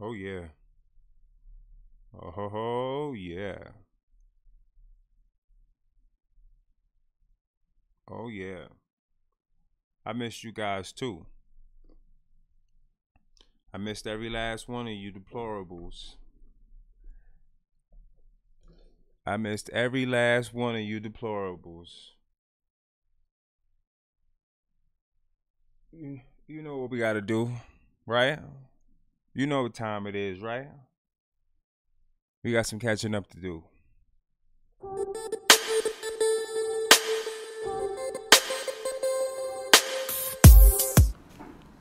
Oh yeah. Oh yeah. Oh yeah. I missed you guys too. I missed every last one of you deplorables. I missed every last one of you deplorables. You know what we gotta do, right? You know what time it is, right? We got some catching up to do.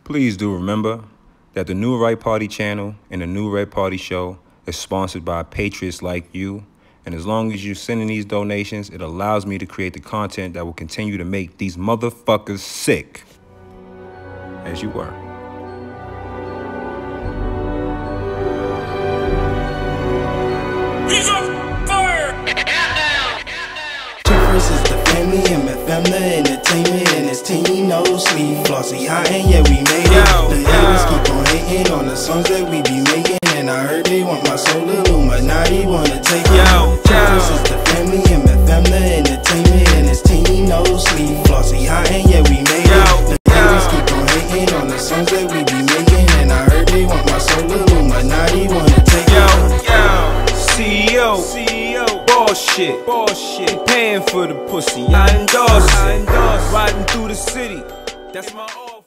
Please do remember that the New Right Party channel and the New Red Party show is sponsored by patriots like you. And as long as you're sending these donations, it allows me to create the content that will continue to make these motherfuckers sick. As you were. Versus the family and my family entertainment and his team no sleep. Flossy high and yeah we made it. The haters keep on hating on the songs that we be making, and I heard they want my soul. Illuminati wanna take it. Versus the family and my family entertainment and his team no sleep. Flossy high and yeah we made it. The haters keep on hating on the songs that we be making, and I heard they want my soul. Illuminati wanna take it. CEO, bullshit, paying for the pussy, I endorse it. Riding through the city, that's my off.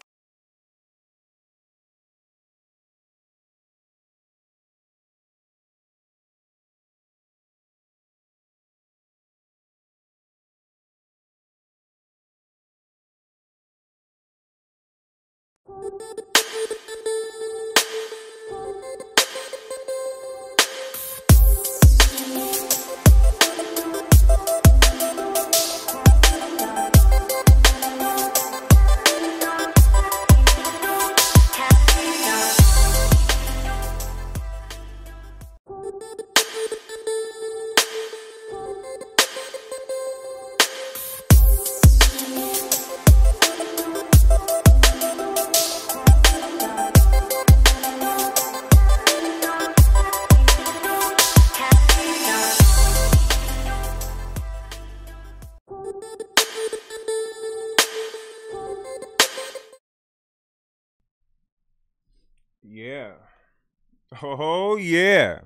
Yeah. Oh yeah.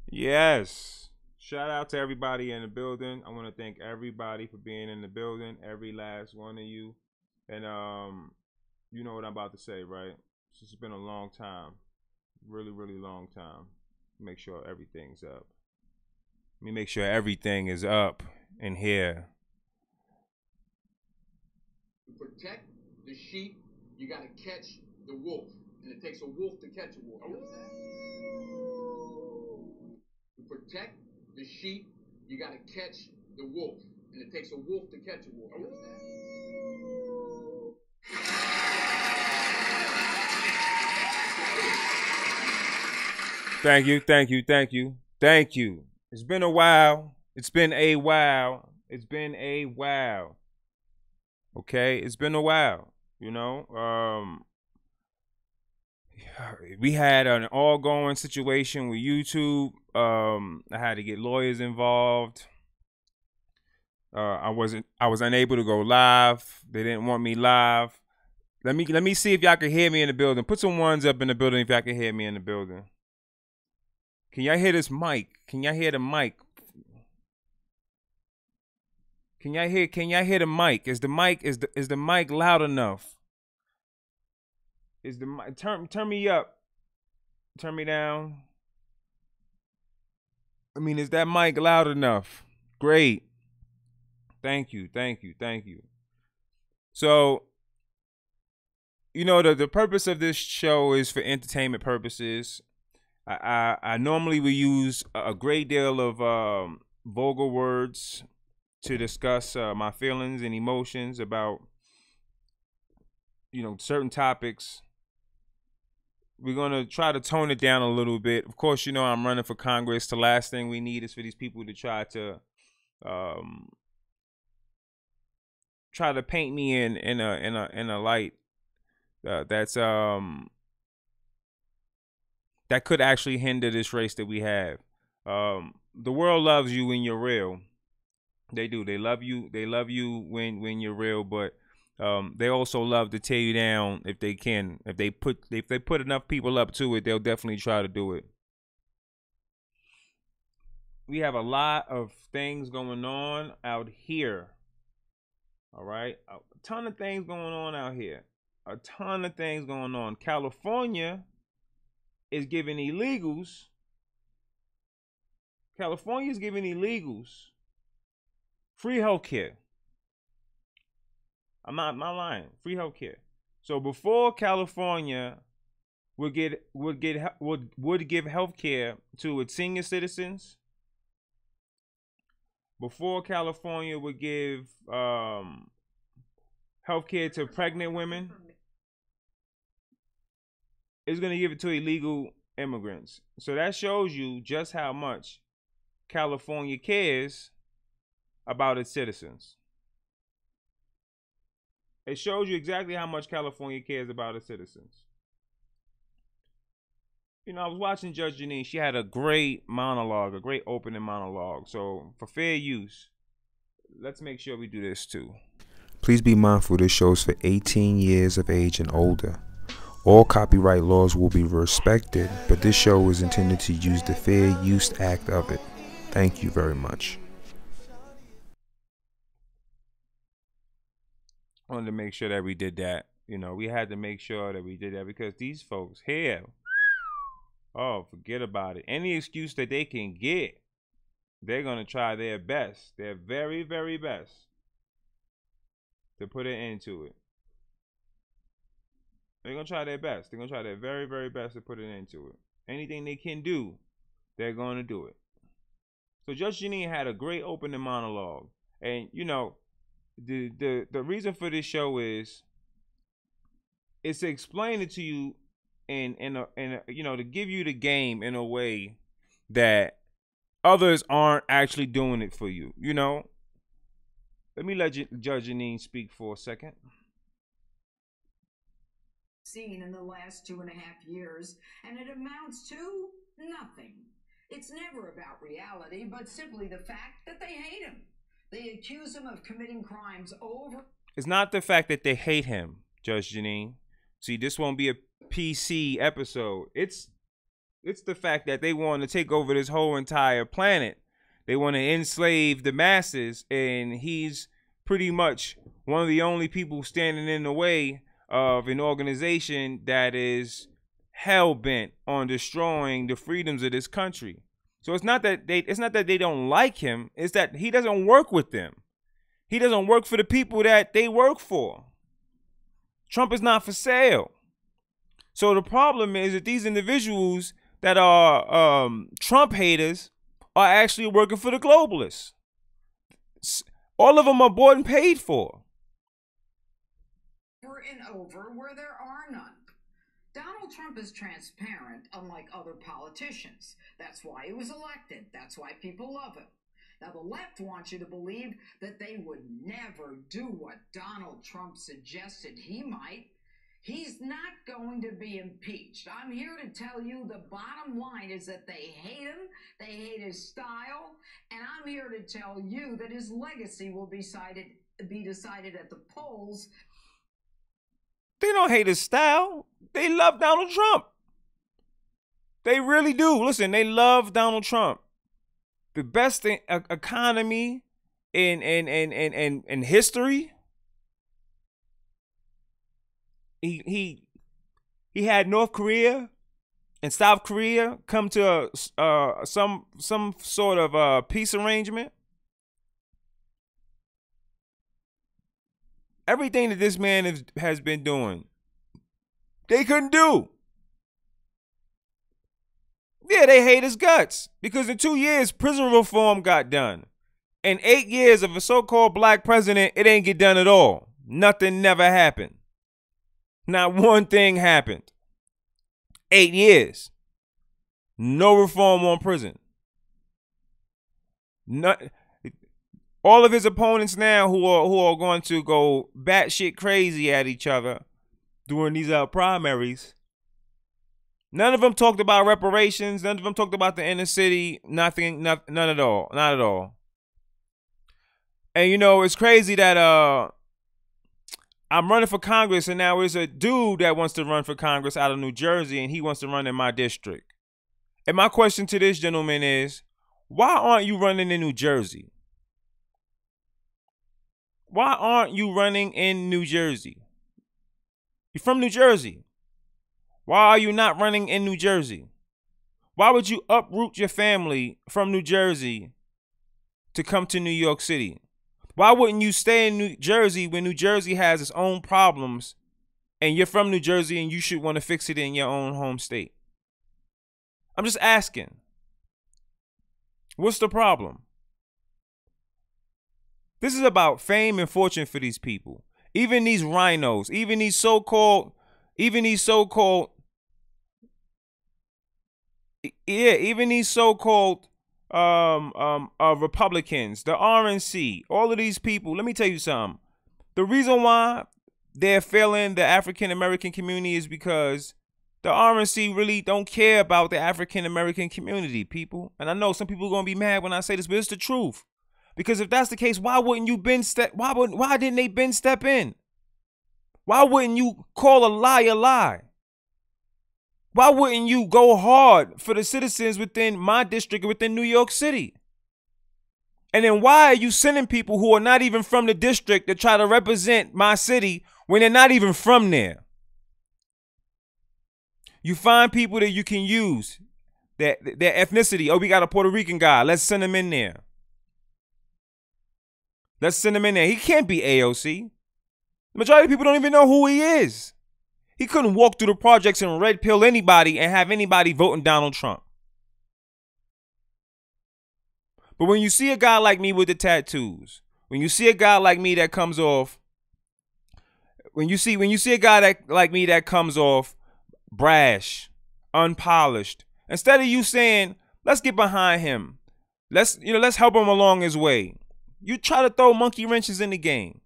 Yes. Shout out to everybody in the building. I want to thank everybody for being in the building, every last one of you. And you know what I'm about to say, right? This has been a long time. Really, really long time. Make sure everything's up. Let me make sure everything is up in here. To protect the sheep, you gotta catch the wolf. And it takes a wolf to catch a wolf. You understand? To protect the sheep, you gotta catch the wolf. And it takes a wolf to catch a wolf. You understand? Thank you, thank you, thank you, thank you. It's been a while. It's been a while. It's been a while. Okay, it's been a while. You know, we had an ongoing situation with YouTube. I had to get lawyers involved. I was unable to go live. They didn't want me live. Let me see if y'all can hear me in the building. Put some ones up in the building if y'all can hear me in the building. Can y'all hear this mic? Can y'all hear the mic? Can y'all hear the mic? Is the mic loud enough? Is the mic turn me up? Turn me down. I mean, is that mic loud enough? Great. Thank you, thank you, thank you. So, you know, the purpose of this show is for entertainment purposes. I normally will use a great deal of vulgar words to discuss my feelings and emotions about, you know, certain topics. We're going to try to tone it down a little bit. Of course, you know, I'm running for Congress. The last thing we need is for these people to try to paint me in a light that's that could actually hinder this race that we have. The world loves you when you're real. They do. They love you. They love you when you're real, but they also love to tear you down if they can. If they put enough people up to it, they'll definitely try to do it. We have a lot of things going on out here. All right, a ton of things going on out here. A ton of things going on. California is giving illegals. California is giving illegals free healthcare. I'm not lying. Free healthcare. So before California would give healthcare to its senior citizens, before California would give healthcare to pregnant women, it's going to give it to illegal immigrants. So that shows you just how much California cares about its citizens. It shows you exactly how much California cares about its citizens. You know, I was watching Judge Janine. She had a great monologue, a great opening monologue. So for fair use, let's make sure we do this too. Please be mindful this show is for 18 years of age and older. All copyright laws will be respected, but this show is intended to use the Fair Use Act of it. Thank you very much. I wanted to make sure that we did that. You know, we had to make sure that we did that because these folks here, oh, forget about it. Any excuse that they can get, they're going to try their best, their very, very best to put an end to it. They're going to try their best. They're going to try their very, very best to put an end to it. Anything they can do, they're going to do it. So Judge Janine had a great opening monologue. And, you know, the reason for this show is it's to explain it to you and you know, to give you the game in a way that others aren't actually doing it for you. You know, let me let Judge Janine speak for a second. Seen in the last 2.5 years, and it amounts to nothing. It's never about reality, but simply the fact that they hate him. They accuse him of committing crimes over. It's not the fact that they hate him, Judge Janine. See, this won't be a PC episode. It's the fact that they want to take over this whole entire planet. They want to enslave the masses, and he's pretty much one of the only people standing in the way of an organization that is hell-bent on destroying the freedoms of this country. So it's not that they don't like him, it's that he doesn't work with them. He doesn't work for the people that they work for. Trump is not for sale. So the problem is that these individuals that are Trump haters are actually working for the globalists. All of them are bought and paid for. And over where there are none. Donald Trump is transparent, unlike other politicians. That's why he was elected. That's why people love him. Now, the left wants you to believe that they would never do what Donald Trump suggested he might. He's not going to be impeached. I'm here to tell you the bottom line is that they hate him, they hate his style, and I'm here to tell you that his legacy will be decided at the polls. They don't hate his style. They love Donald Trump. They really do. Listen, they love Donald Trump. The best economy in history. He had North Korea and South Korea come to some sort of peace arrangement. Everything that this man has been doing, they couldn't do. Yeah, they hate his guts because in 2 years, prison reform got done. In 8 years of a so-called black president, it ain't get done at all. Nothing never happened. Not one thing happened. 8 years. No reform on prison. All of his opponents now who are going to go batshit crazy at each other during these primaries, None of them talked about reparations. None of them talked about the inner city. Nothing. None at all. Not at all. And you know, it's crazy that I'm running for Congress, and now there's a dude that wants to run for Congress out of New Jersey, and he wants to run in my district. And my question to this gentleman is, why aren't you running in New Jersey? Why aren't you running in New Jersey? You're from New Jersey. Why are you not running in New Jersey? Why would you uproot your family from New Jersey to come to New York City? Why wouldn't you stay in New Jersey when New Jersey has its own problems and you're from New Jersey and you should want to fix it in your own home state? I'm just asking. What's the problem? This is about fame and fortune for these people. Even these rhinos, even these so-called Republicans, the RNC, all of these people. Let me tell you something. The reason why they're failing the African American community is because the RNC really don't care about the African American community, people. And I know some people are gonna be mad when I say this, but it's the truth. Because if that's the case, why didn't they been step in? Why wouldn't you call a lie a lie? Why wouldn't you go hard for the citizens within my district, within New York City? And then why are you sending people who are not even from the district to try to represent my city when they're not even from there? You find people that you can use, their ethnicity. Oh, we got a Puerto Rican guy. Let's send him in there. Let's send him in there. He can't be AOC. The majority of people don't even know who he is. He couldn't walk through the projects and red pill anybody and have anybody voting Donald Trump. But when you see a guy like me with the tattoos, when you see a guy like me that comes off, when you see a guy like me that comes off brash, unpolished, instead of you saying, let's get behind him, let's help him along his way, you try to throw monkey wrenches in the game.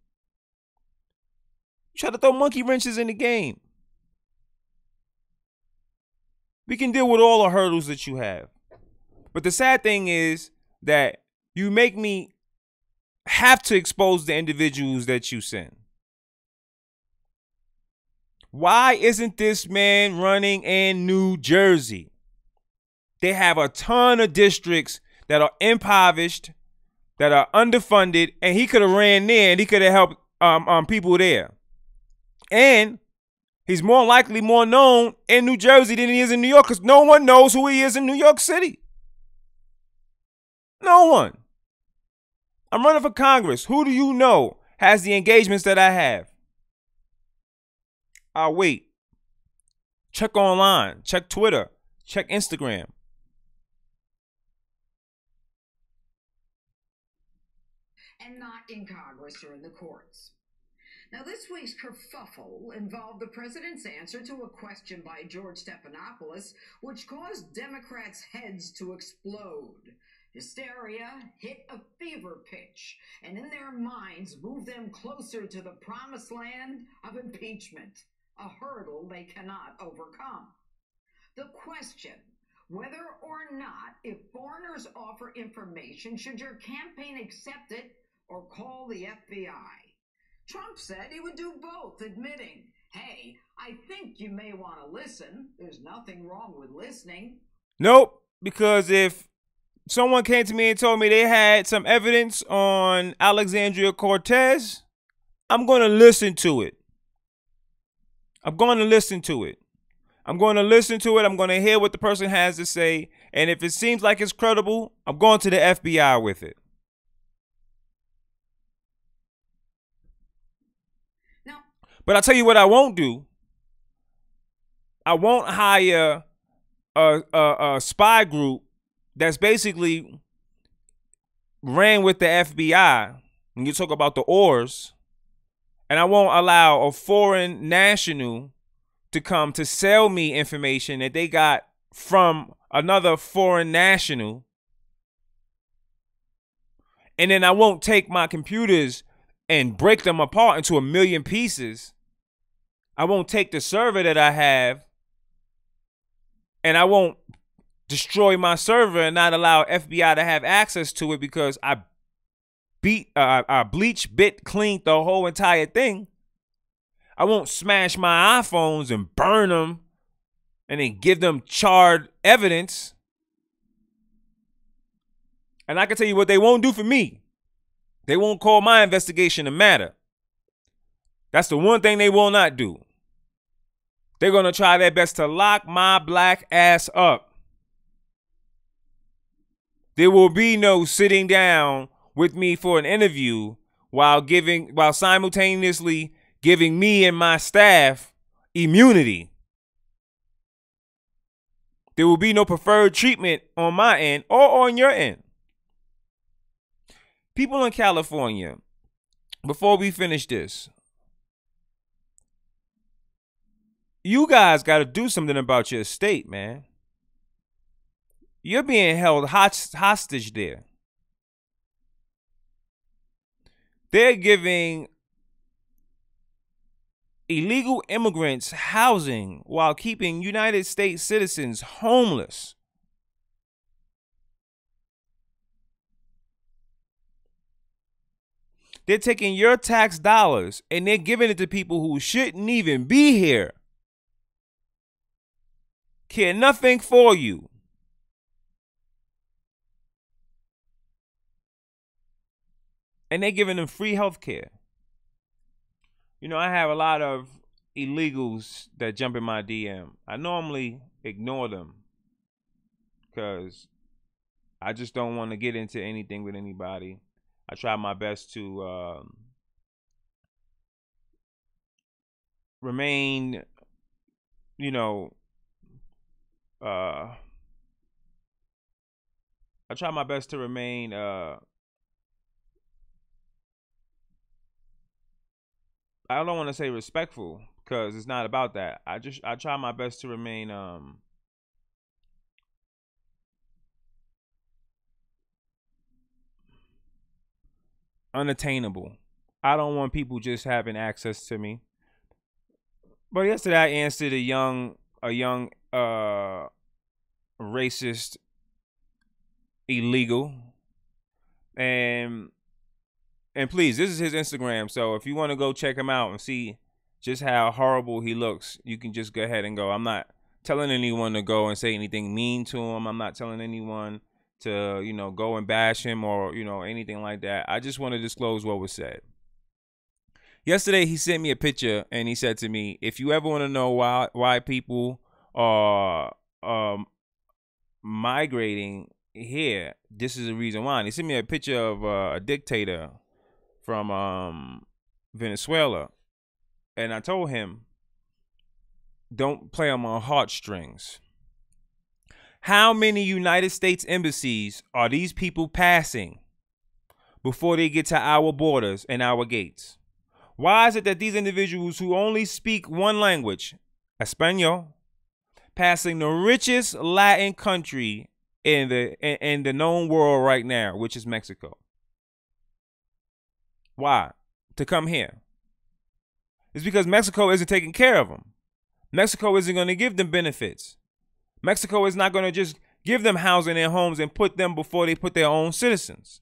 You try to throw monkey wrenches in the game. We can deal with all the hurdles that you have. But the sad thing is that you make me have to expose the individuals that you send. Why isn't this man running in New Jersey? They have a ton of districts that are impoverished, that are underfunded, and he could have ran there and he could have helped people there. And he's more likely more known in New Jersey than he is in New York, because no one knows who he is in New York City. No one. I'm running for Congress. Who do you know has the engagements that I have? I'll wait. Check online. Check Twitter. Check Instagram. And not in Congress or in the courts. Now, this week's kerfuffle involved the president's answer to a question by George Stephanopoulos, which caused Democrats' heads to explode. Hysteria hit a fever pitch, and in their minds moved them closer to the promised land of impeachment, a hurdle they cannot overcome. The question, whether or not, if foreigners offer information, should your campaign accept it or call the FBI? Trump said he would do both, admitting, hey, I think you may want to listen. There's nothing wrong with listening. Nope, because if someone came to me and told me they had some evidence on Alexandria Cortez, I'm going to listen to it. I'm going to listen to it. I'm going to listen to it. I'm going to hear what the person has to say. And if it seems like it's credible, I'm going to the FBI with it. But I'll tell you what I won't do. I won't hire a spy group that's basically ran with the FBI when you talk about the oars. And I won't allow a foreign national to come to sell me information that they got from another foreign national. And then I won't take my computers and break them apart into a million pieces. I won't take the server that I have And I won't destroy my server and not allow FBI to have access to it because I bleach, bit, cleaned the whole entire thing. I won't smash my iPhones and burn them and then give them charred evidence. And I can tell you what they won't do for me. They won't call my investigation a matter. That's the one thing they will not do. They're going to try their best to lock my black ass up. There will be no sitting down with me for an interview while simultaneously giving me and my staff immunity. There will be no preferred treatment on my end or on your end. People in California, before we finish this, you guys got to do something about your state, man. You're being held hostage there. They're giving illegal immigrants housing while keeping United States citizens homeless. They're taking your tax dollars and they're giving it to people who shouldn't even be here. Care nothing for you. And they're giving them free health care. You know, I have a lot of illegals that jump in my DM. I normally ignore them because I just don't want to get into anything with anybody. I try my best to remain, you know, I try my best to remain I don't want to say respectful because it's not about that. I try my best to remain unattainable. I don't want people just having access to me. But yesterday I answered a young racist illegal, and please, this is his Instagram, so if you want to go check him out and see just how horrible he looks, you can just go ahead and go. I'm not telling anyone to go and say anything mean to him. I'm not telling anyone to, you know, go and bash him or, you know, anything like that. I just want to disclose what was said. Yesterday, he sent me a picture and he said to me, if you ever want to know why people are migrating here, this is the reason why. And he sent me a picture of a dictator from Venezuela. And I told him, don't play on my heartstrings. How many United States embassies are these people passing before they get to our borders and our gates? Why is it that these individuals who only speak one language, Espanol, passing the richest Latin country in the known world right now, which is Mexico? Why? To come here. It's because Mexico isn't taking care of them. Mexico isn't going to give them benefits. Mexico is not going to just give them housing and homes and put them before they put their own citizens.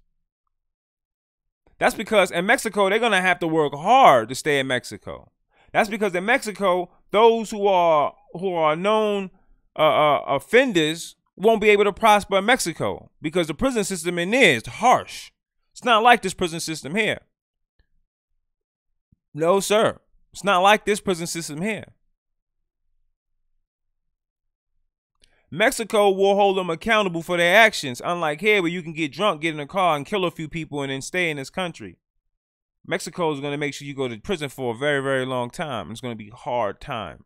That's because in Mexico, they're going to have to work hard to stay in Mexico. That's because in Mexico, those who are known offenders won't be able to prosper in Mexico because the prison system in there is harsh. It's not like this prison system here. No, sir. It's not like this prison system here. Mexico will hold them accountable for their actions, unlike here where you can get drunk, get in a car, and kill a few people and then stay in this country. Mexico is going to make sure you go to prison for a very, very long time. It's going to be a hard time.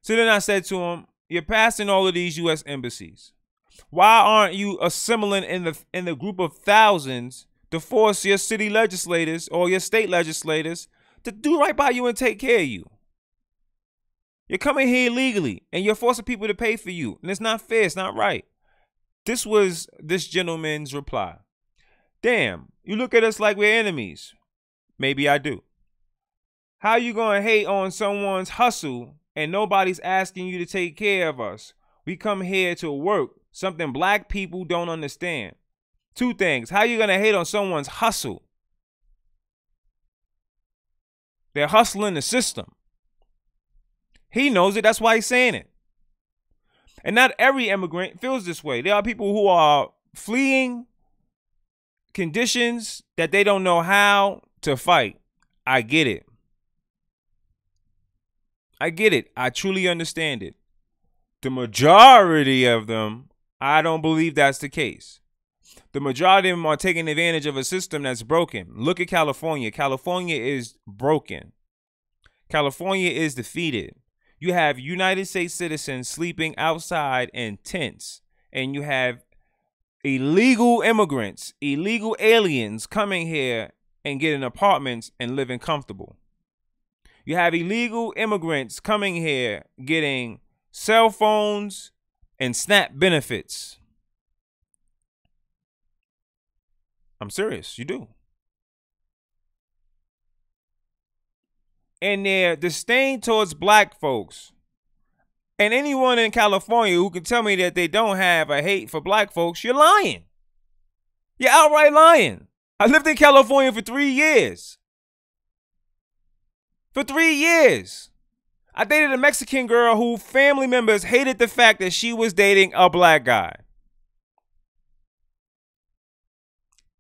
So then I said to him, you're passing all of these U.S. embassies. Why aren't you assembling in the group of thousands to force your city legislators or your state legislators to do right by you and take care of you? You're coming here illegally and you're forcing people to pay for you. And it's not fair. It's not right. This was this gentleman's reply. Damn, you look at us like we're enemies. Maybe I do. How you going to hate on someone's hustle and nobody's asking you to take care of us. We come here to work, something black people don't understand. Two things. How you going to hate on someone's hustle? They're hustling the system. He knows it. That's why he's saying it. And not every immigrant feels this way. There are people who are fleeing conditions that they don't know how to fight. I get it. I get it. I truly understand it. The majority of them, I don't believe that's the case. The majority of them are taking advantage of a system that's broken. Look at California. California is broken. California is defeated. You have United States citizens sleeping outside in tents, and you have illegal immigrants, illegal aliens coming here and getting apartments and living comfortable. You have illegal immigrants coming here getting cell phones and SNAP benefits. I'm serious, you do. And their disdain towards black folks, and anyone in California who can tell me that they don't have a hate for black folks, you're lying. You're outright lying. I lived in California for 3 years. For 3 years. I dated a Mexican girl who family members hated the fact that she was dating a black guy.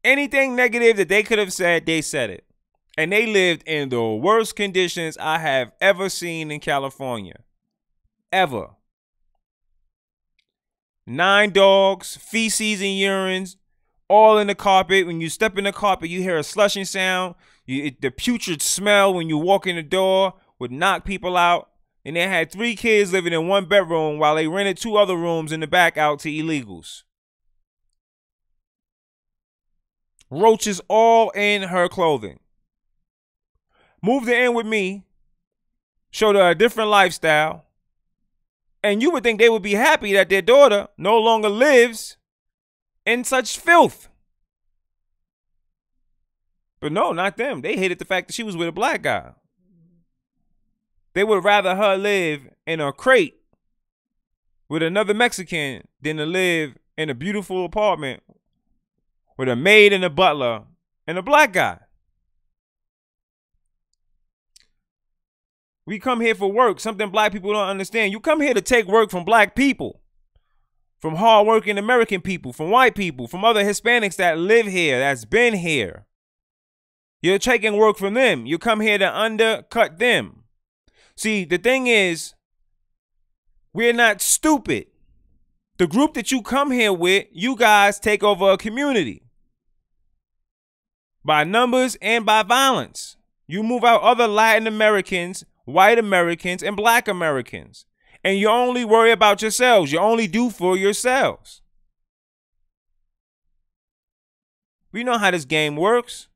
Anything negative that they could have said, they said it. And they lived in the worst conditions I have ever seen in California. Ever. 9 dogs, feces and urines, all in the carpet. When you step in the carpet, you hear a slushing sound. The putrid smell when you walk in the door would knock people out. And they had 3 kids living in 1 bedroom while they rented 2 other rooms in the back out to illegals. Roaches all in her clothing. Moved her in with me, showed her a different lifestyle, and you would think they would be happy that their daughter no longer lives in such filth. But no, not them. They hated the fact that she was with a black guy. They would rather her live in a crate with another Mexican than to live in a beautiful apartment with a maid and a butler and a black guy. We come here for work, something black people don't understand. You come here to take work from black people, from hardworking American people, from white people, from other Hispanics that live here, that's been here. You're taking work from them. You come here to undercut them. See, the thing is, we're not stupid. The group that you come here with, you guys take over a community. By numbers and by violence. You move out other Latin Americans, white Americans, and black Americans. And you only worry about yourselves. You only do for yourselves. We know how this game works.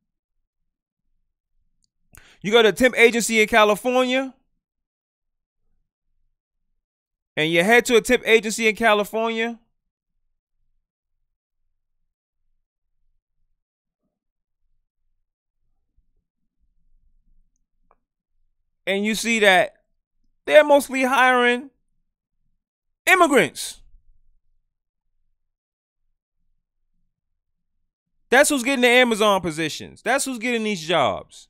You go to a temp agency in California, and you head to a temp agency in California, and you see that they're mostly hiring immigrants. That's who's getting the Amazon positions. That's who's getting these jobs.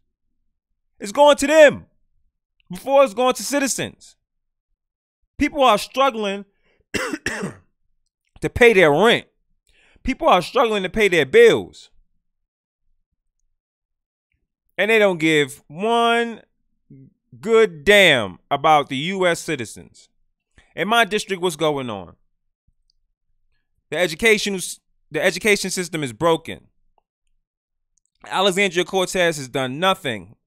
It's going to them before it's going to citizens. People are struggling to pay their rent. People are struggling to pay their bills. And they don't give one good damn about the U.S. citizens. In my district, what's going on? The education system is broken. Alexandria Cortez has done nothing.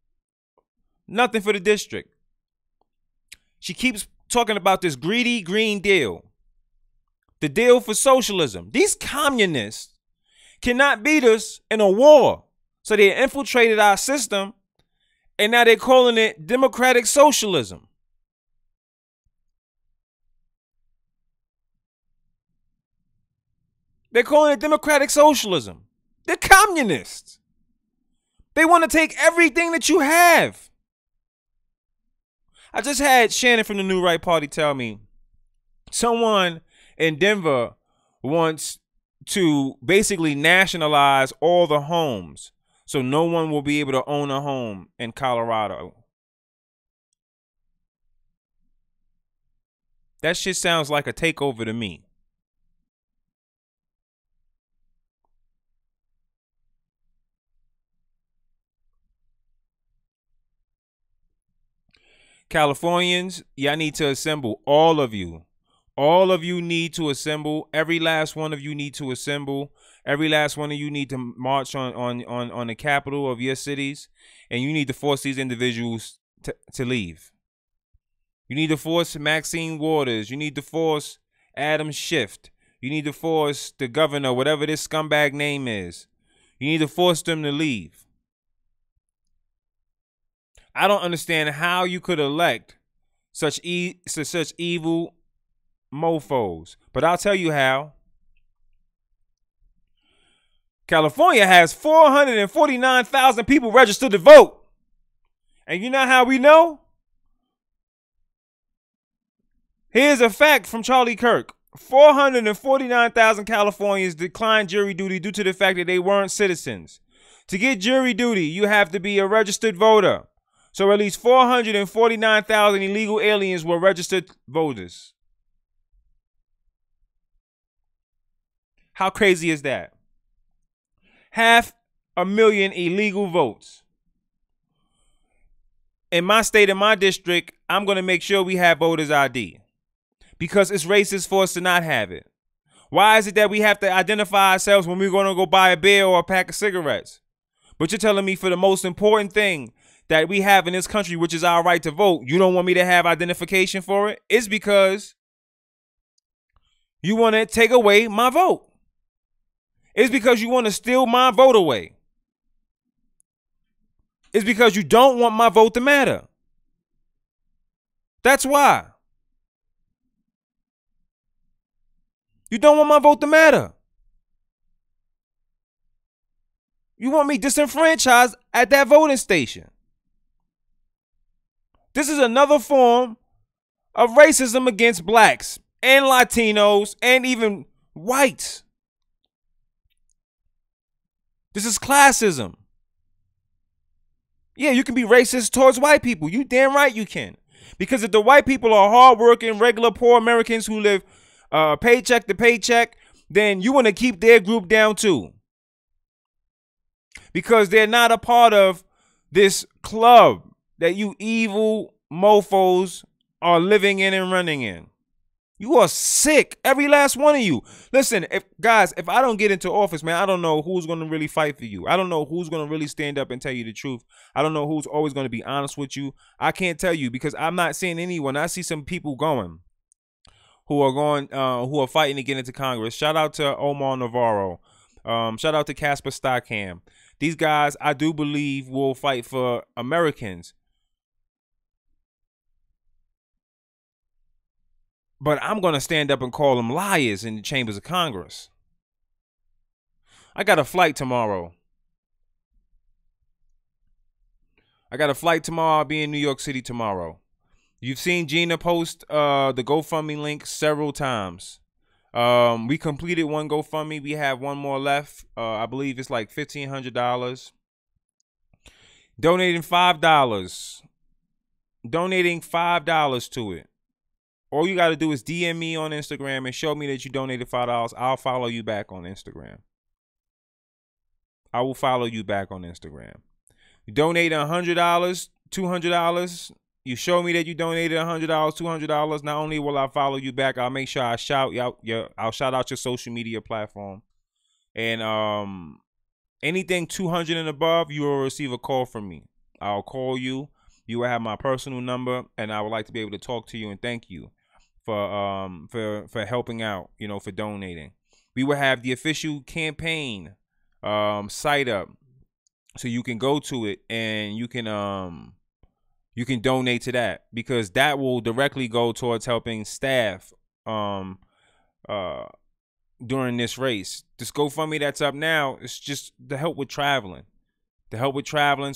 Nothing for the district. She keeps talking about this greedy Green Deal. The deal for socialism. These communists cannot beat us in a war. So they infiltrated our system, and now they're calling it democratic socialism. They're calling it democratic socialism. They're communists. They want to take everything that you have. I just had Shannon from the New Right Party tell me someone in Denver wants to basically nationalize all the homes so no one will be able to own a home in Colorado. That shit sounds like a takeover to me. Californians, y'all need to assemble. All of you. All of you need to assemble. Every last one of you need to assemble. Every last one of you need to march on the capital of your cities. And you need to force these individuals to leave. You need to force Maxine Waters. You need to force Adam Schiff. You need to force the governor, whatever this scumbag name is. You need to force them to leave. I don't understand how you could elect such evil mofos. But I'll tell you how. California has 449,000 people registered to vote. And you know how we know? Here's a fact from Charlie Kirk. 449,000 Californians declined jury duty due to the fact that they weren't citizens. To get jury duty, you have to be a registered voter. So at least 449,000 illegal aliens were registered voters. How crazy is that? 500,000 illegal votes. In my state, in my district, I'm going to make sure we have voters ID. Because it's racist for us to not have it. Why is it that we have to identify ourselves when we're going to go buy a beer or a pack of cigarettes? But you're telling me for the most important thing that we have in this country, which is our right to vote, you don't want me to have identification for it? It's because you want to take away my vote. It's because you want to steal my vote away. It's because you don't want my vote to matter. That's why. You don't want my vote to matter. You want me disenfranchised at that voting station. This is another form of racism against blacks and Latinos and even whites. This is classism. Yeah, you can be racist towards white people. You damn right you can. Because if the white people are hardworking, regular, poor Americans who live paycheck to paycheck, then you want to keep their group down too. Because they're not a part of this club that you evil mofos are living in and running in. You are sick, every last one of you. Listen, if I don't get into office, man, I don't know who's going to really fight for you. I don't know who's going to really stand up and tell you the truth. I don't know who's always going to be honest with you. I can't tell you because I'm not seeing anyone. I see some people who are fighting to get into Congress. Shout out to Omar Navarro. Shout out to Casper Stockham. These guys, I do believe, will fight for Americans. But I'm going to stand up and call them liars in the chambers of Congress. I got a flight tomorrow. I'll be in New York City tomorrow. You've seen Gina post the GoFundMe link several times. We completed one GoFundMe. We have one more left. I believe it's like $1,500. Donating $5. Donating $5 to it. All you got to do is DM me on Instagram and show me that you donated $5. I'll follow you back on Instagram. I will follow you back on Instagram. You donate $100, $200. You show me that you donated $100, $200. Not only will I follow you back, I'll make sure I shout out your social media platform. And anything 200 and above, you will receive a call from me. I'll call you. You will have my personal number, and I would like to be able to talk to you and thank you for helping out, for donating. We will have the official campaign site up, so you can go to it and you can donate to that, because that will directly go towards helping staff during this race. This GoFundMe that's up now, it's just to help with traveling. So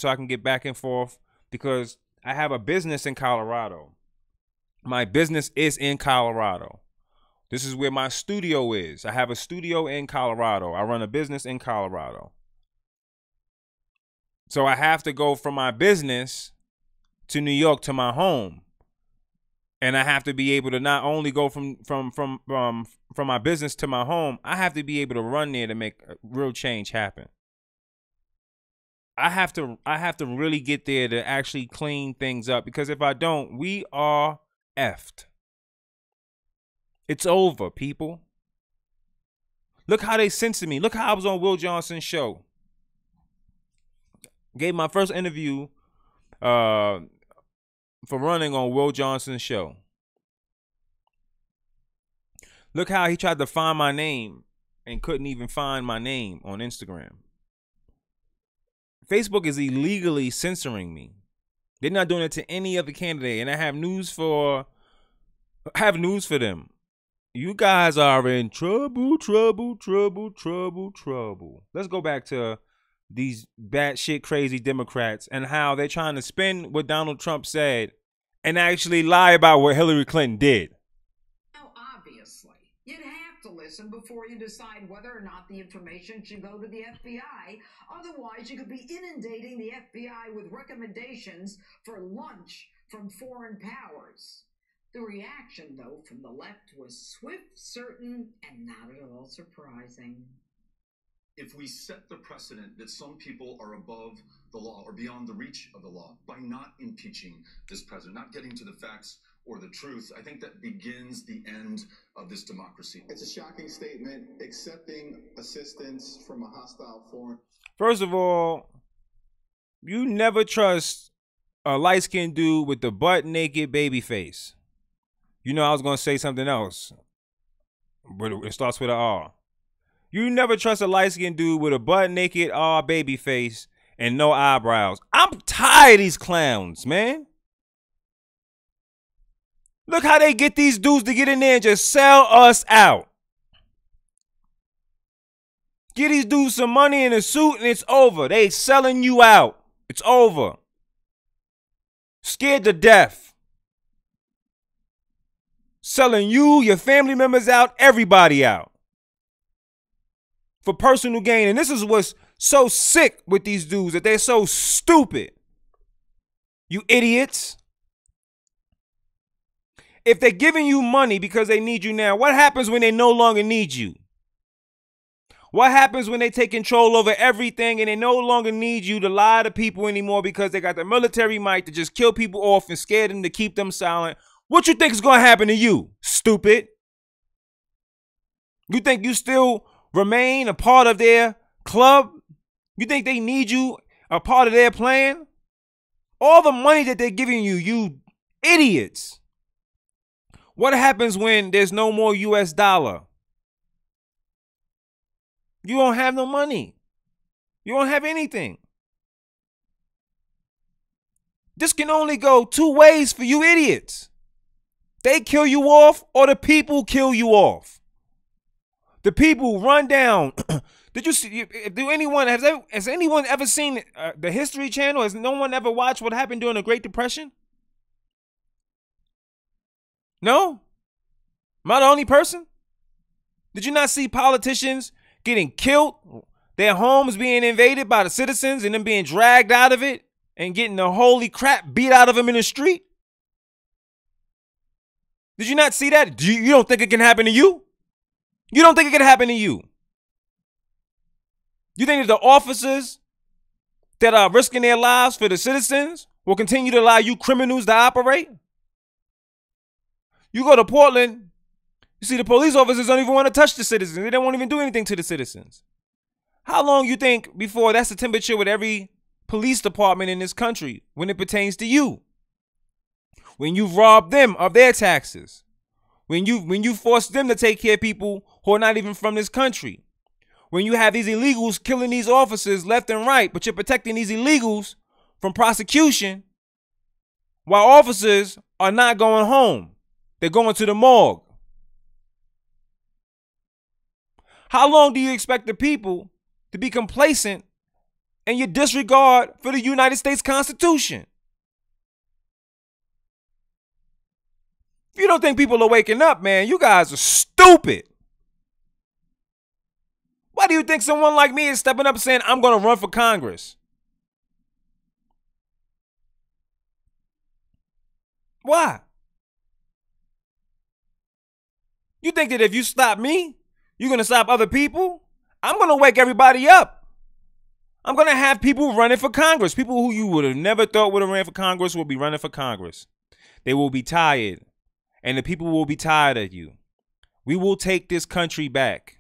I can get back and forth, because I have a business in Colorado. My business is in Colorado. This is where my studio is. I have a studio in Colorado. I run a business in Colorado. So I have to go from my business to New York to my home. And I have to be able to not only go from my business to my home, I have to be able to run there to make real change happen. I have to really get there to actually clean things up, because if I don't, we are effed. It's over, people. Look how they censored me. Look how I was on Will Johnson's show. Gave my first interview for running on Will Johnson's show. Look how he tried to find my name and couldn't even find my name on Instagram. Facebook is illegally censoring me. They're not doing it to any other candidate. And I have news for them. You guys are in trouble, trouble, trouble, trouble, trouble. Let's go back to these batshit crazy Democrats and how they're trying to spin what Donald Trump said and actually lie about what Hillary Clinton did. Now, obviously, you'd have to listen before you decide whether or not the information should go to the FBI. Otherwise, you could be inundating the FBI with recommendations for lunch from foreign powers. The reaction, though, from the left was swift, certain, and not at all surprising. If we set the precedent that some people are above the law or beyond the reach of the law by not impeaching this president, not getting to the facts or the truth, I think that begins the end of this democracy. It's a shocking statement, accepting assistance from a hostile foreign. First of all, you never trust a light-skinned dude with the butt-naked baby face. You know I was going to say something else, but it starts with an R. You never trust a light-skinned dude with a butt-naked baby face and no eyebrows. I'm tired of these clowns, man. Look how they get these dudes to get in there and just sell us out. Give these dudes some money in a suit and it's over. They selling you out. It's over. Scared to death. Selling you, your family members out, everybody out. For personal gain. And this is what's so sick with these dudes, that they're so stupid. You idiots. If they're giving you money because they need you now, what happens when they no longer need you? What happens when they take control over everything and they no longer need you to lie to people anymore because they got the military might to just kill people off and scare them to keep them silent? What you think is going to happen to you, stupid? You think you still remain a part of their club? You think they need you a part of their plan? All the money that they're giving you, you idiots. What happens when there's no more US dollar? You don't have no money. You don't have anything. This can only go two ways for you idiots. They kill you off or the people kill you off. The people run down. Did you see? Has anyone ever seen the History Channel? Has no one ever watched what happened during the Great Depression? No? Am I the only person? Did you not see politicians getting killed? Their homes being invaded by the citizens and them being dragged out of it and getting the holy crap beat out of them in the street? Did you not see that? You don't think it can happen to you? You don't think it can happen to you? You think that the officers that are risking their lives for the citizens will continue to allow you criminals to operate? You go to Portland, you see the police officers don't even want to touch the citizens. They don't want to even do anything to the citizens. How long you think before that's the temperature with every police department in this country when it pertains to you? When you've robbed them of their taxes. When you force them to take care of people who are not even from this country. When you have these illegals killing these officers left and right, but you're protecting these illegals from prosecution while officers are not going home. They're going to the morgue. How long do you expect the people to be complacent in your disregard for the United States Constitution? If you don't think people are waking up, man, you guys are stupid. Why do you think someone like me is stepping up saying, I'm going to run for Congress? Why? You think that if you stop me, you're going to stop other people? I'm going to wake everybody up. I'm going to have people running for Congress. People who you would have never thought would have ran for Congress will be running for Congress. They will be tired, and the people will be tired of you. We will take this country back.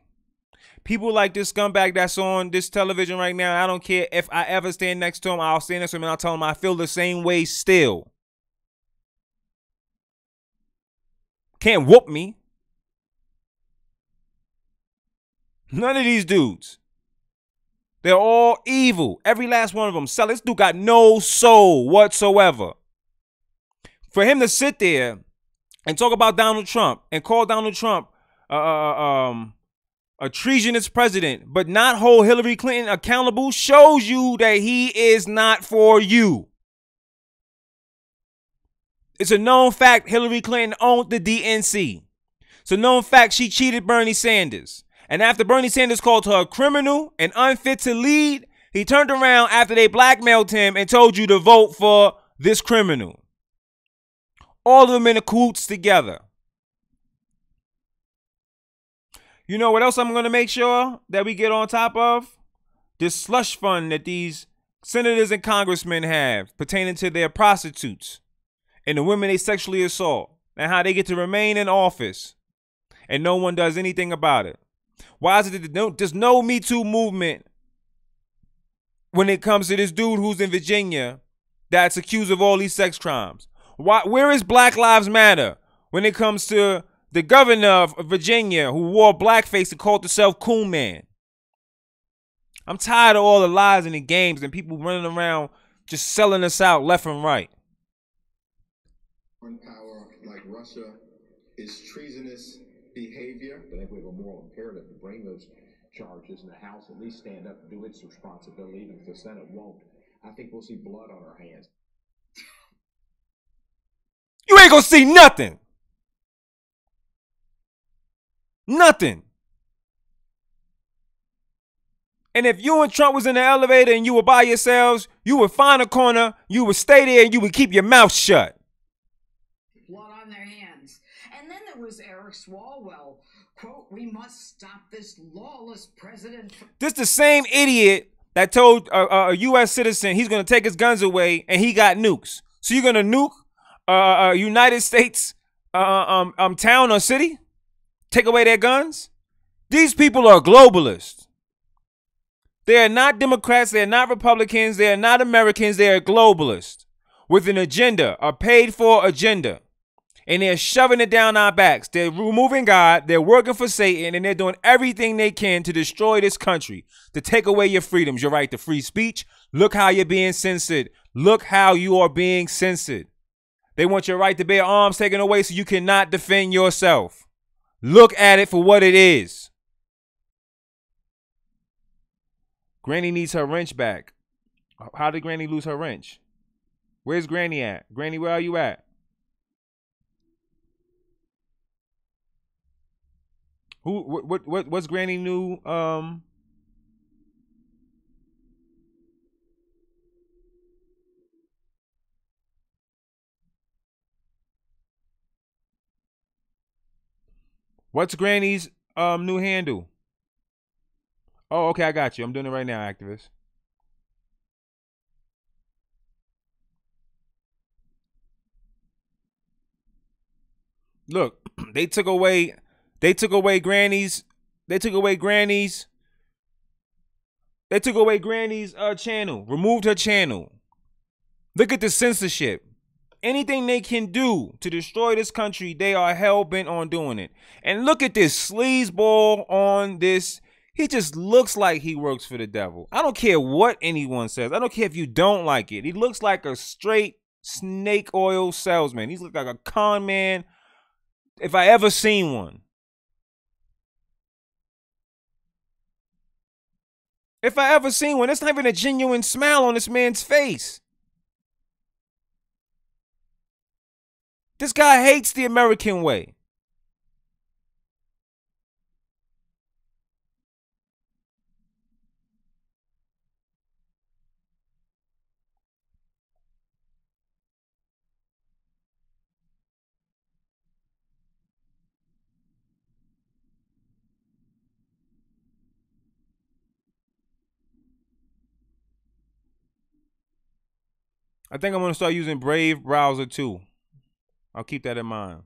People like this scumbag that's on this television right now, I don't care if I ever stand next to him, I'll stand next to him and I'll tell him I feel the same way still. Can't whoop me. None of these dudes. They're all evil. Every last one of them. So this dude got no soul whatsoever. For him to sit there and talk about Donald Trump and call Donald Trump a treasonous president, but not hold Hillary Clinton accountable, shows you that he is not for you. It's a known fact Hillary Clinton owned the DNC. It's a known fact she cheated Bernie Sanders. And after Bernie Sanders called her a criminal and unfit to lead, he turned around after they blackmailed him and told you to vote for this criminal. All of them in the cahoots together. You know what else I'm going to make sure that we get on top of? This slush fund that these senators and congressmen have pertaining to their prostitutes and the women they sexually assault and how they get to remain in office and no one does anything about it. Why is it that there's no Me Too movement when it comes to this dude who's in Virginia that's accused of all these sex crimes? Where is Black Lives Matter when it comes to the governor of Virginia who wore blackface and called himself Cool Man? I'm tired of all the lies and the games and people running around just selling us out left and right. Foreign power like Russia is treasonous behavior. I think we have a moral imperative to bring those charges, and the House at least stand up and do its responsibility, even if the Senate won't. I think we'll see blood on our hands. You ain't gonna see nothing. Nothing. And if you and Trump was in the elevator and you were by yourselves, you would find a corner, you would stay there, and you would keep your mouth shut. Blood on their hands. And then there was Eric Swalwell. Quote, we must stop this lawless president. This the same idiot that told a U.S. citizen he's going to take his guns away and he got nukes. So you're going to nuke a United States town or city? Take away their guns? These people are globalists. They are not Democrats. They are not Republicans. They are not Americans. They are globalists with an agenda, a paid-for agenda. And they're shoving it down our backs. They're removing God. They're working for Satan. And they're doing everything they can to destroy this country, to take away your freedoms, your right to free speech. Look how you're being censored. Look how you are being censored. They want your right to bear arms taken away so you cannot defend yourself. Look at it for what it is. Granny needs her wrench back. How did Granny lose her wrench? Where's Granny at? Granny, where are you at? What's Granny new? What's Granny's new handle? Oh, okay, I got you. I'm doing it right now, activist. Look, they took away Granny's channel, removed her channel. Look at the censorship. Anything they can do to destroy this country, they are hell-bent on doing it. And look at this sleazeball on this. He just looks like he works for the devil. I don't care what anyone says. I don't care if you don't like it. He looks like a straight snake oil salesman. He looks like a con man if I ever seen one. If I ever seen one, that's not even a genuine smile on this man's face. This guy hates the American way. I think I'm going to start using Brave browser too. I'll keep that in mind.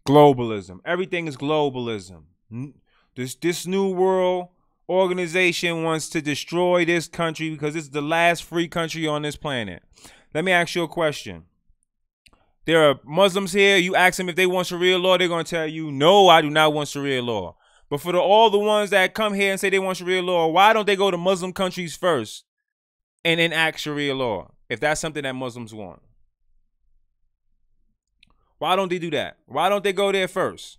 Globalism. Everything is globalism. This new world organization wants to destroy this country because it's the last free country on this planet. Let me ask you a question. There are Muslims here. You ask them if they want Sharia law, they're going to tell you, no, I do not want Sharia law. But for all the ones that come here and say they want Sharia law, why don't they go to Muslim countries first and enact Sharia law if that's something that Muslims want? Why don't they do that? Why don't they go there first?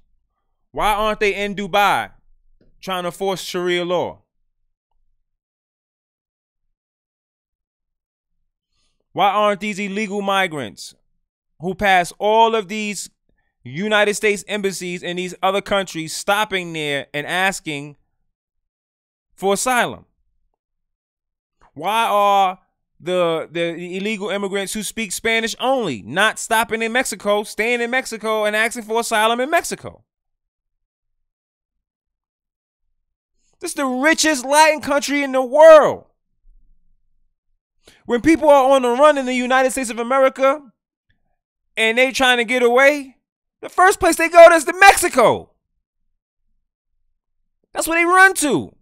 Why aren't they in Dubai trying to force Sharia law? Why aren't these illegal migrants who pass all of these United States embassies in these other countries stopping there and asking for asylum? Why are the illegal immigrants who speak Spanish only not stopping in Mexico, staying in Mexico and asking for asylum in Mexico? This is the richest Latin country in the world. When people are on the run in the United States of America and they trying to get away, the first place they go to is to Mexico. That's where they run to.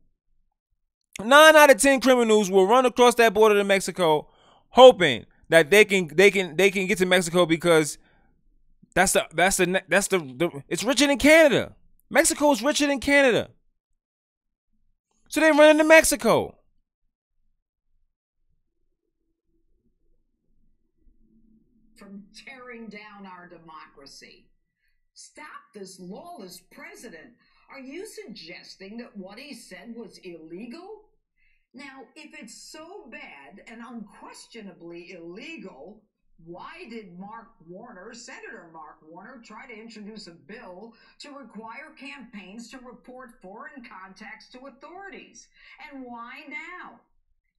9 out of 10 criminals will run across that border to Mexico, hoping that they can get to Mexico because it's richer than Canada. Mexico is richer than Canada, so they run into Mexico. From tearing down our democracy. Stop this lawless president. Are you suggesting that what he said was illegal? Now, if it's so bad and unquestionably illegal, why did Senator Mark Warner, try to introduce a bill to require campaigns to report foreign contacts to authorities? And why now?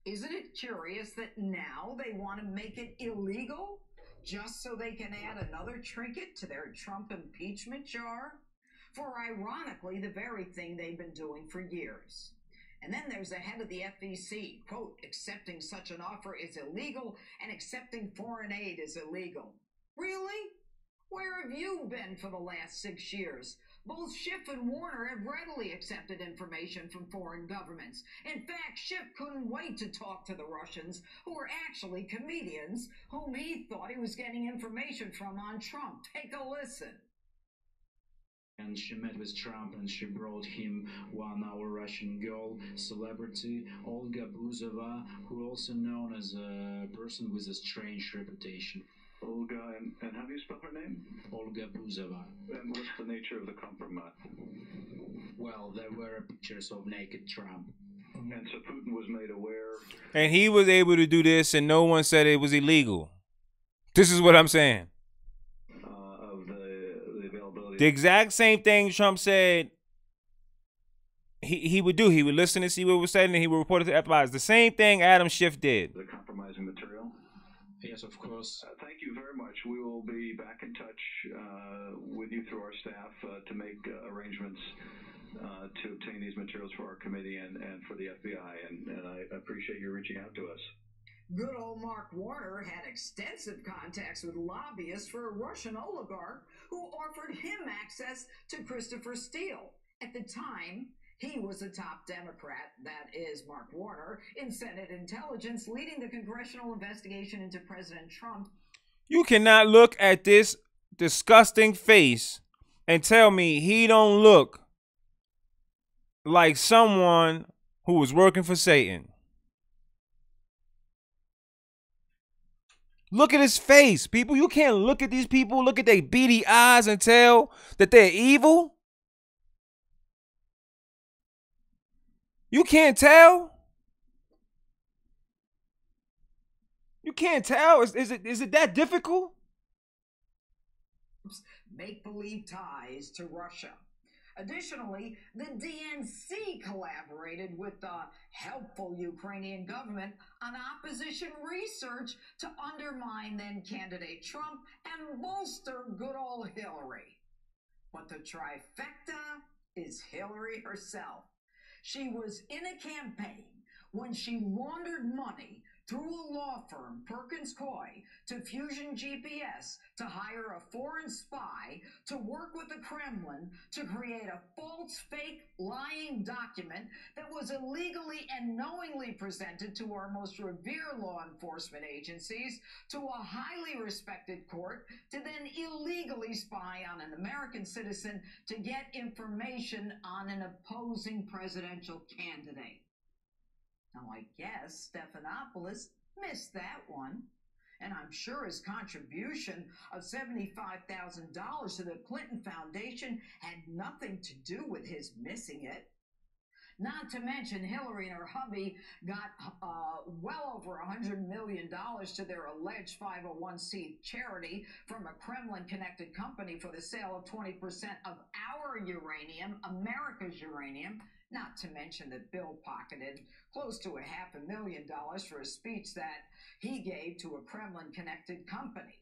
Isn't it curious that now they want to make it illegal just so they can add another trinket to their Trump impeachment jar? For ironically, the very thing they've been doing for years. And then there's the head of the FEC, quote, accepting such an offer is illegal and accepting foreign aid is illegal. Really? Where have you been for the last 6 years? Both Schiff and Warner have readily accepted information from foreign governments. In fact, Schiff couldn't wait to talk to the Russians, who were actually comedians, whom he thought he was getting information from on Trump. Take a listen. And she met with Trump and she brought him 1 hour Russian girl, celebrity, Olga Buzova, who also known as a person with a strange reputation. Olga, and how do you spell her name? Olga Buzova. And what's the nature of the compromise? Well, there were pictures of naked Trump. And so Putin was made aware. And he was able to do this and no one said it was illegal. This is what I'm saying. The exact same thing Trump said he would do. He would listen and see what was said, and he would report it to FBI. It's the same thing Adam Schiff did. The compromising material? Yes, of course. Thank you very much. We will be back in touch with you through our staff to make arrangements to obtain these materials for our committee and for the FBI, and I appreciate you reaching out to us. Good old Mark Warner had extensive contacts with lobbyists for a Russian oligarch who offered him access to Christopher Steele. At the time, he was a top Democrat, that is Mark Warner, in Senate Intelligence, leading the congressional investigation into President Trump. You cannot look at this disgusting face and tell me he don't look like someone who was working for Satan. Look at his face, people. You can't look at these people, look at their beady eyes and tell that they're evil. You can't tell. You can't tell. Is it that difficult? Make-believe ties to Russia. Additionally, the DNC collaborated with the helpful Ukrainian government on opposition research to undermine then-candidate Trump and bolster good old Hillary. But the trifecta is Hillary herself. She was in a campaign when she laundered money through a law firm, Perkins Coie, to Fusion GPS to hire a foreign spy to work with the Kremlin to create a false, fake, lying document that was illegally and knowingly presented to our most revered law enforcement agencies, to a highly respected court, to then illegally spy on an American citizen to get information on an opposing presidential candidate. Now, I guess Stephanopoulos missed that one. And I'm sure his contribution of $75,000 to the Clinton Foundation had nothing to do with his missing it. Not to mention Hillary and her hubby got well over $100 million to their alleged 501c charity from a Kremlin-connected company for the sale of 20% of our uranium, America's uranium. Not to mention that Bill pocketed close to $500,000 for a speech that he gave to a Kremlin-connected company.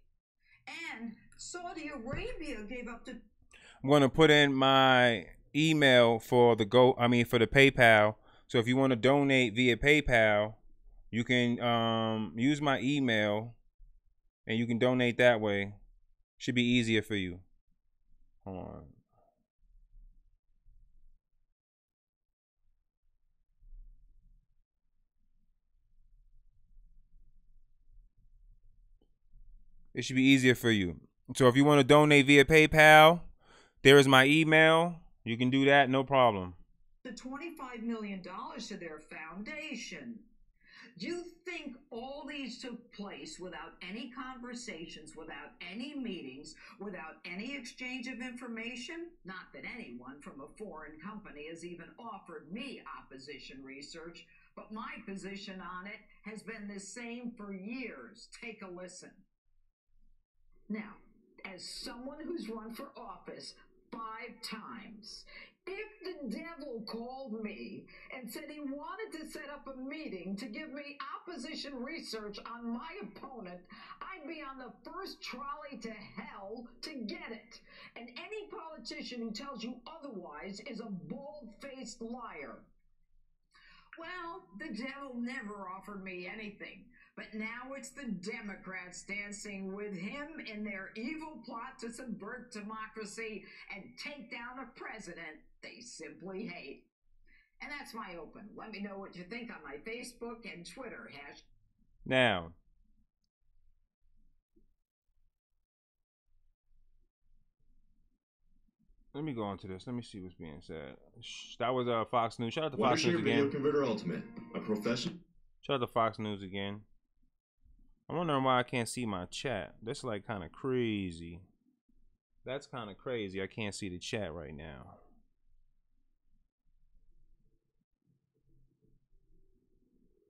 And Saudi Arabia gave up to... I'm going to put in my email for the PayPal. So if you want to donate via PayPal, you can use my email and you can donate that way. Should be easier for you. Hold on. It should be easier for you. So if you want to donate via PayPal, there is my email. You can do that, no problem. The $25 million to their foundation. Do you think all these took place without any conversations, without any meetings, without any exchange of information? Not that anyone from a foreign company has even offered me opposition research, but my position on it has been the same for years. Take a listen. Now, as someone who's run for office 5 times, if the devil called me and said he wanted to set up a meeting to give me opposition research on my opponent, I'd be on the first trolley to hell to get it. And any politician who tells you otherwise is a bald-faced liar. Well, the devil never offered me anything. But now it's the Democrats dancing with him in their evil plot to subvert democracy and take down a president they simply hate. And that's my open. Let me know what you think on my Facebook and Twitter hash. Now, let me go on to this. Let me see what's being said. That was Fox News. Shout out to Fox News again. Video Converter Ultimate, a profession. Shout out to Fox News again. I'm wondering why I can't see my chat. That's like kind of crazy. That's kind of crazy. I can't see the chat right now.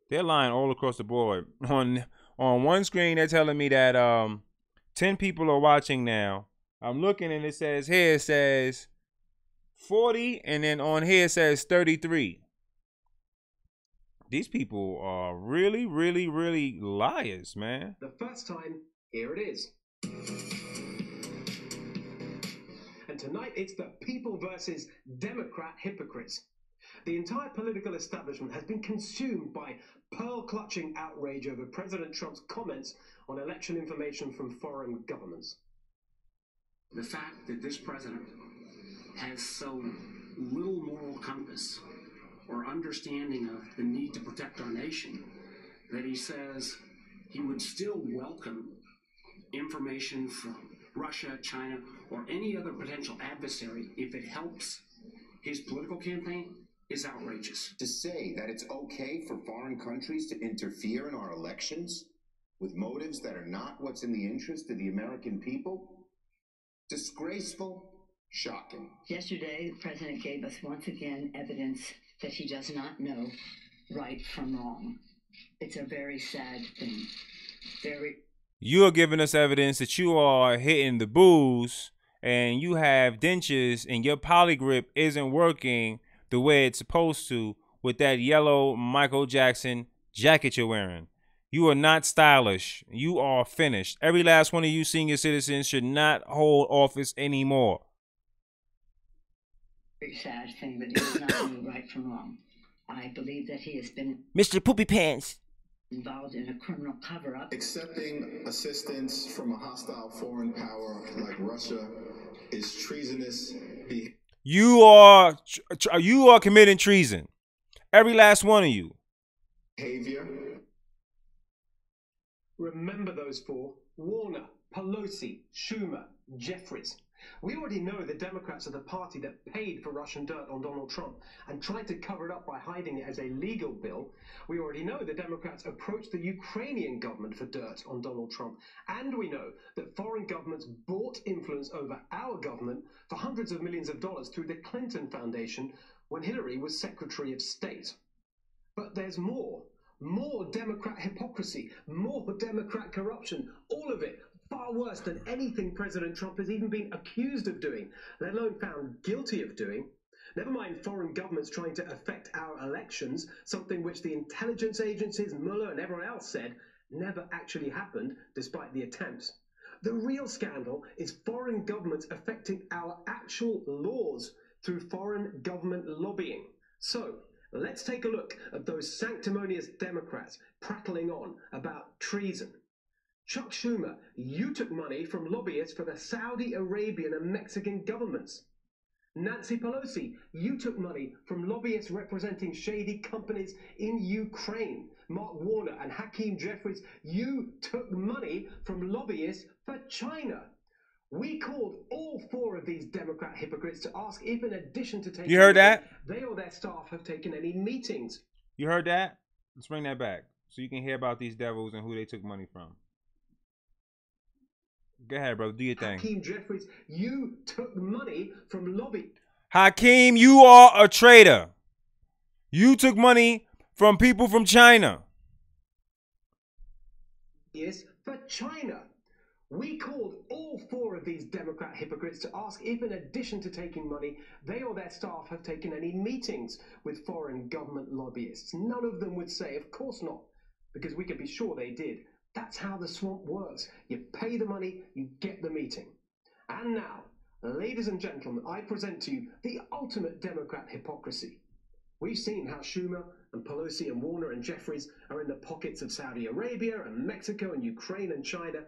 They're lying all across the board. On one screen, they're telling me that 10 people are watching now. I'm looking and it says here, it says 40, and then on here it says 33. These people are really, really, really liars, man. The first time, here it is. And tonight it's the people versus Democrat hypocrites. The entire political establishment has been consumed by pearl-clutching outrage over President Trump's comments on election information from foreign governments. The fact that this president has so little moral compass or understanding of the need to protect our nation, that he says he would still welcome information from Russia, China, or any other potential adversary if it helps his political campaign, is outrageous. To say that it's okay for foreign countries to interfere in our elections with motives that are not what's in the interest of the American people? Disgraceful, shocking. Yesterday, the president gave us once again evidence that he does not know right from wrong. It's a very sad thing. You are giving us evidence that you are hitting the booze and you have dentures and your polygrip isn't working the way it's supposed to with that yellow Michael Jackson jacket you're wearing. You are not stylish. You are finished. Every last one of you senior citizens should not hold office anymore. Very sad thing that he does not know right from wrong. I believe that he has been Mr. Poopy Pants involved in a criminal cover-up. Accepting assistance from a hostile foreign power like Russia is treasonous behavior. You are committing treason. Every last one of you. Remember those four: Warner, Pelosi, Schumer, Jeffries. We already know the Democrats are the party that paid for Russian dirt on Donald Trump and tried to cover it up by hiding it as a legal bill. We already know the Democrats approached the Ukrainian government for dirt on Donald Trump. And we know that foreign governments bought influence over our government for hundreds of millions of dollars through the Clinton Foundation when Hillary was Secretary of State. But there's more. More Democrat hypocrisy, more Democrat corruption, all of it far worse than anything President Trump has even been accused of doing, let alone found guilty of doing. Never mind foreign governments trying to affect our elections, something which the intelligence agencies, Mueller and everyone else said never actually happened, despite the attempts. The real scandal is foreign governments affecting our actual laws through foreign government lobbying. So, let's take a look at those sanctimonious Democrats prattling on about treason. Chuck Schumer, you took money from lobbyists for the Saudi Arabian and Mexican governments. Nancy Pelosi, you took money from lobbyists representing shady companies in Ukraine. Mark Warner and Hakeem Jeffries, you took money from lobbyists for China. We called all four of these Democrat hypocrites to ask if, in addition to taking, you heard that? They or their staff have taken any meetings. You heard that? Let's bring that back so you can hear about these devils and who they took money from. Go ahead, bro. Do your thing. Hakeem Jeffries, you took money from lobby. Hakeem, you are a traitor. You took money from people from China. Yes, for China. We called all four of these Democrat hypocrites to ask if, in addition to taking money, they or their staff have taken any meetings with foreign government lobbyists. None of them would say, of course not, because we can be sure they did. That's how the swamp works. You pay the money, you get the meeting. And now, ladies and gentlemen, I present to you the ultimate Democrat hypocrisy. We've seen how Schumer and Pelosi and Warner and Jeffries are in the pockets of Saudi Arabia and Mexico and Ukraine and China.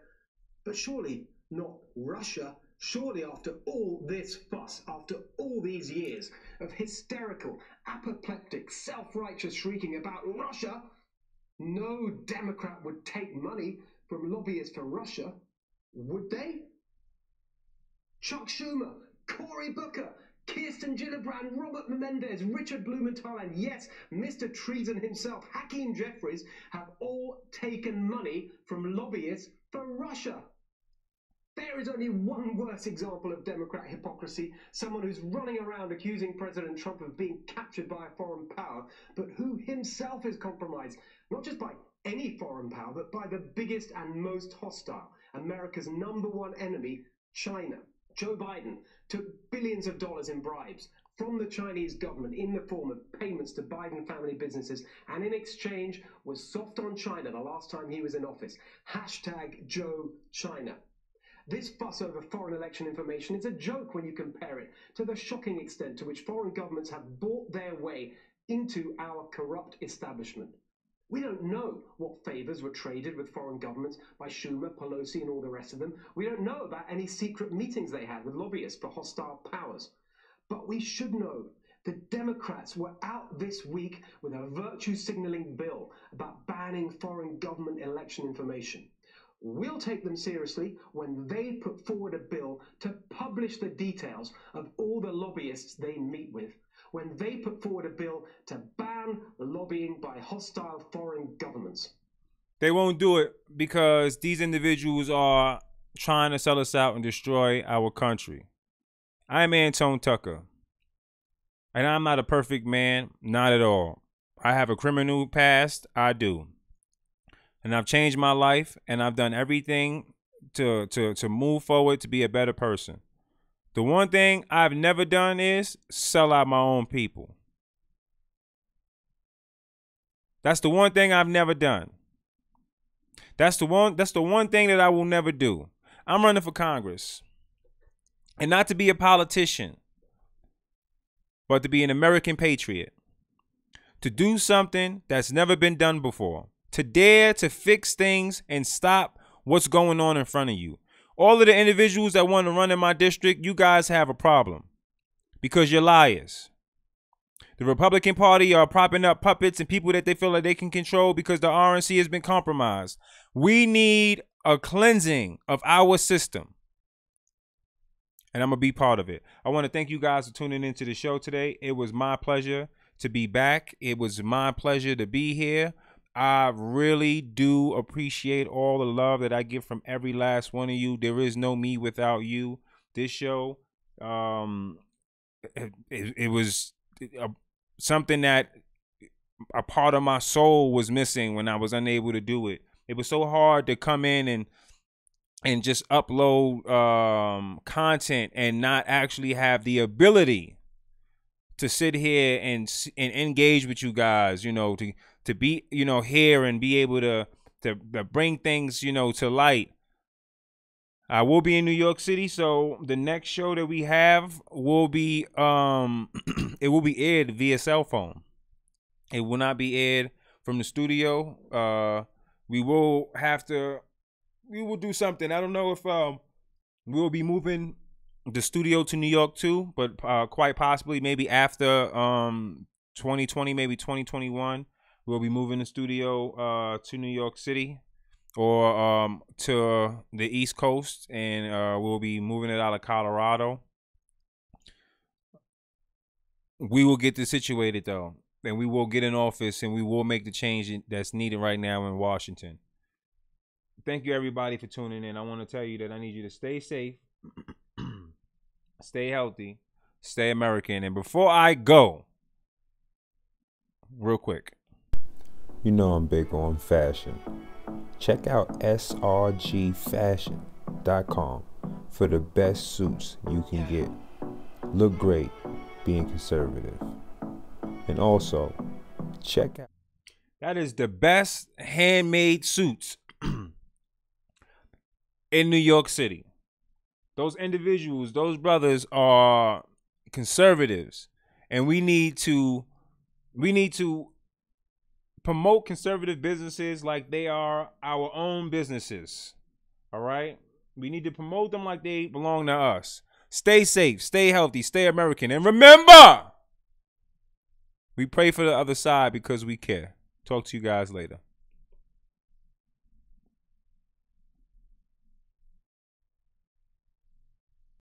But surely not Russia. Surely after all this fuss, after all these years of hysterical, apoplectic, self-righteous shrieking about Russia, no Democrat would take money from lobbyists for Russia, would they? Chuck Schumer, Cory Booker, Kirsten Gillibrand, Robert Menendez, Richard Blumenthal, and yes, Mr. Treason himself, Hakeem Jeffries, have all taken money from lobbyists for Russia. There is only one worse example of Democrat hypocrisy, someone who's running around accusing President Trump of being captured by a foreign power, but who himself is compromised, not just by any foreign power, but by the biggest and most hostile, America's #1 enemy, China. Joe Biden took billions of dollars in bribes from the Chinese government in the form of payments to Biden family businesses, and in exchange was soft on China the last time he was in office. #Joe China. This fuss over foreign election information is a joke when you compare it to the shocking extent to which foreign governments have bought their way into our corrupt establishment. We don't know what favors were traded with foreign governments by Schumer, Pelosi, and all the rest of them. We don't know about any secret meetings they had with lobbyists for hostile powers. But we should know the Democrats were out this week with a virtue signaling bill about banning foreign government election information. We'll take them seriously when they put forward a bill to publish the details of all the lobbyists they meet with, when they put forward a bill to ban lobbying by hostile foreign governments. They won't do it because these individuals are trying to sell us out and destroy our country. I'm Antone Tucker. And I'm not a perfect man, not at all. I have a criminal past, I do. And I've changed my life, and I've done everything to move forward to be a better person. The one thing I've never done is sell out my own people. That's the one thing I've never done. That's the one thing that I will never do. I'm running for Congress. And not to be a politician, but to be an American patriot. To do something that's never been done before. To dare to fix things and stop what's going on in front of you. All of the individuals that want to run in my district, you guys have a problem. Because you're liars. The Republican Party are propping up puppets and people that they feel like they can control because the RNC has been compromised. We need a cleansing of our system. And I'm going to be part of it. I want to thank you guys for tuning into the show today. It was my pleasure to be back. It was my pleasure to be here. I really do appreciate all the love that I get from every last one of you. There is no me without you. This show, it was something that a part of my soul was missing when I was unable to do it. It was so hard to come in and just upload content and not actually have the ability to sit here and engage with you guys, you know, to be, you know, here and be able to bring things, you know, to light. I will be in New York City, so the next show that we have will be it will be aired via cell phone. It will not be aired from the studio. We will do something. I don't know if we'll be moving the studio to New York too, but quite possibly maybe after 2020, maybe 2021, we'll be moving the studio to New York City or to the East Coast, and we'll be moving it out of Colorado. We will get this situated though, and we will get in office, and we will make the change that's needed right now in Washington. Thank you, everybody, for tuning in. I want to tell you that I need you to stay safe, stay healthy, stay American. And before I go, real quick, you know I'm big on fashion. Check out srgfashion.com for the best suits you can get. Look great being conservative. And also, check out. That is the best handmade suits in New York City. Those individuals, those brothers are conservatives, and we need to promote conservative businesses like they are our own businesses. All right? We need to promote them like they belong to us. Stay safe, stay healthy, stay American, and remember, we pray for the other side because we care. Talk to you guys later.